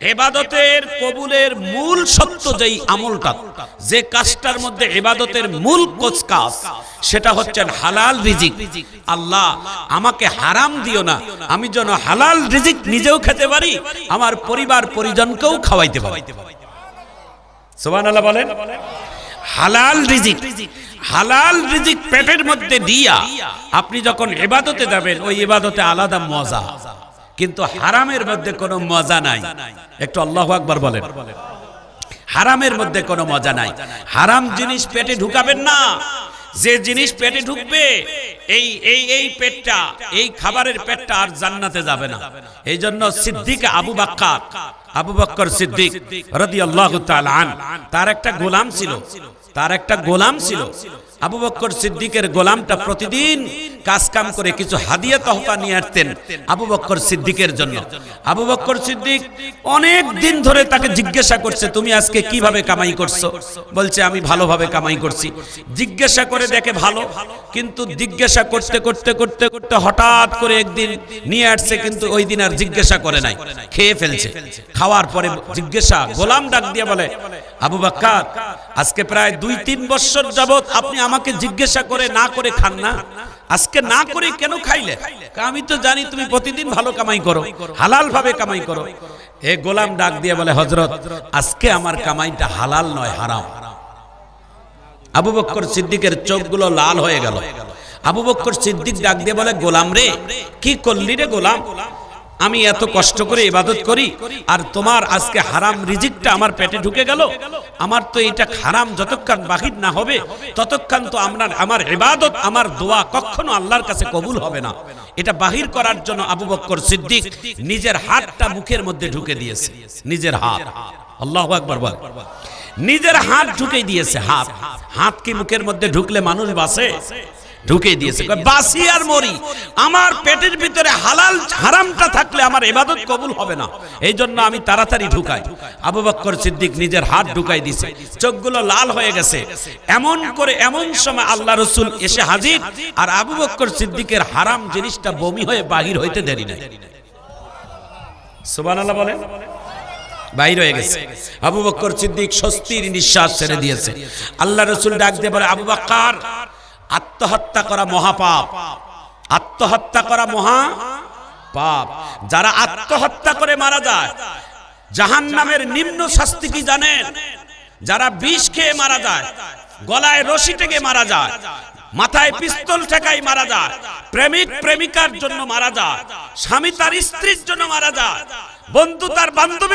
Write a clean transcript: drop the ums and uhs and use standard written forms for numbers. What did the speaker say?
ইবাদতের কবুলের মূল সত্য যেই আমলটা, যে কাজটার মধ্যে ইবাদতের মূল কাজ, সেটা হচ্ছে হালাল রিজিক। আল্লাহ আমাকে হারাম দিও না, আমি যেন হালাল রিজিক নিজেও খেতে পারি, আমার পরিবার পরিজনকেও খাওয়াইতে পারি। সুবহানাল্লাহ বলেন। হালাল রিজিক, হালাল রিজিক পেটের মধ্যে দিয়া আপনি যখন ইবাদতে যাবেন, ওই ইবাদতে আলাদা মজা, কিন্তু হারামের মধ্যে কোনো মজা নাই। একটু আল্লাহু আকবার বলেন। হারামের মধ্যে কোনো মজা নাই। হারাম জিনিস পেটে ঢুকাবেন না। যে জিনিস পেটে ঢুকবে, এই পেটটা, এই খাবারের পেটটা আর জান্নাতে যাবে না। এই জন্য সিদ্দিক আবু বকর সিদ্দিক রাদিয়াল্লাহু তাআলা আন, তার একটা গোলাম ছিল। আবু বকর সিদ্দিকের গোলামটা প্রতিদিন কাজ কাম করে কিছু হাদিয়া তহফা নিয়ে আসতেন আবু বকর সিদ্দিকের জন্য। আবু বকর সিদ্দিক অনেক দিন ধরে তাকে জিজ্ঞাসা করছে, তুমি আজকে কিভাবে কামাই করছো? বলছে, আমি ভালোভাবে কামাই করছি। জিজ্ঞাসা করে দেখে ভালো, কিন্তু জিজ্ঞাসা করতে করতে করতে করতে হঠাৎ করে একদিন নিয়ে আসছে, কিন্তু ওই দিন আর জিজ্ঞাসা করে নাই, খেয়ে ফেলছে। খাওয়ার পরে জিজ্ঞাসা, গোলাম ডাক দিয়ে বলে, আবু বকর, আজকে প্রায় 2-3 বছর যাবত আপনি আমাকে জিজ্ঞাসা করে না করে খান না, আজকে না করে কেন খাইলে? আমি তো জানি তুমি প্রতিদিন ভালো কামাই করো, হালাল ভাবে কামাই করো। এ গোলাম ডাক দিয়ে বলে, হযরত, আজকে আমার কামাইটা হালাল নয়, হারাম। আবু বকর সিদ্দিকের চোখগুলো লাল হয়ে গেল। আবু বকর সিদ্দিক ডাক দিয়ে বলে, গোলাম রে, কি করলি রে গোলাম? আমি এত কষ্ট করে ইবাদত করি, আর তোমার আজকে হারাম রিজিকটা আমার পেটে ঢুকে গেল। আমার তো এটা হারাম যতক্ষণ বাহির না হবে, ততক্ষণ তো আমার ইবাদত, আমার দোয়া কখনো আল্লাহর কাছে কবুল হবে না। এটা বাহির করার জন্য আবু বকর সিদ্দিক নিজের হাতটা মুখের মধ্যে ঢুকে দিয়েছে। নিজের হাত, আল্লাহু আকবার বল, নিজের হাত ঢুকে দিয়েছে। হাত কি মুখের মধ্যে ঢুকলে মানুষ বাঁচে? ঢুকে দিয়েছে। বাঁচি আর মরি, আমার পেটের ভিতরে হালাল হারামটা থাকলে আমার ইবাদত কবুল হবে না, এই জন্য আমি তাড়াতাড়ি ঢুকাই। আবু বকর সিদ্দিক নিজের হাত ঢুকাই দিয়েছে, চোখগুলো লাল হয়ে গেছে। এমন সময় আল্লাহ রাসূল এসে হাজির, আর আবু বকর সিদ্দিকের হারাম জিনিসটা বমি হয়ে বাহির হইতে দেরি নাই। সুবহানাল্লাহ বলেন। বাহির হয়ে গেছে। আবু বকর সিদ্দিক স্বস্তির নিঃশ্বাস ছেড়ে দিয়েছে। আল্লাহ রাসূল ডাক দিয়ে বলে, আবু বকর, আত্মহত্যা করা মহাপাপ, আত্মহত্যা করা মহাপাপ। যারা আত্মহত্যা করে মারা যায়, জাহান্নামের নিম্ন শাস্তি কি জানেন? যারা বিষ খেয়ে মারা যায়, গলায় রশি টেকে মারা যায়, মাথায় পিস্তল ঠেকাই মারা যায়, প্রেমিক প্রেমিকার জন্য মারা যায়, স্বামী তার স্ত্রীর জন্য মারা যায়, বন্ধু তার বান্ধবীর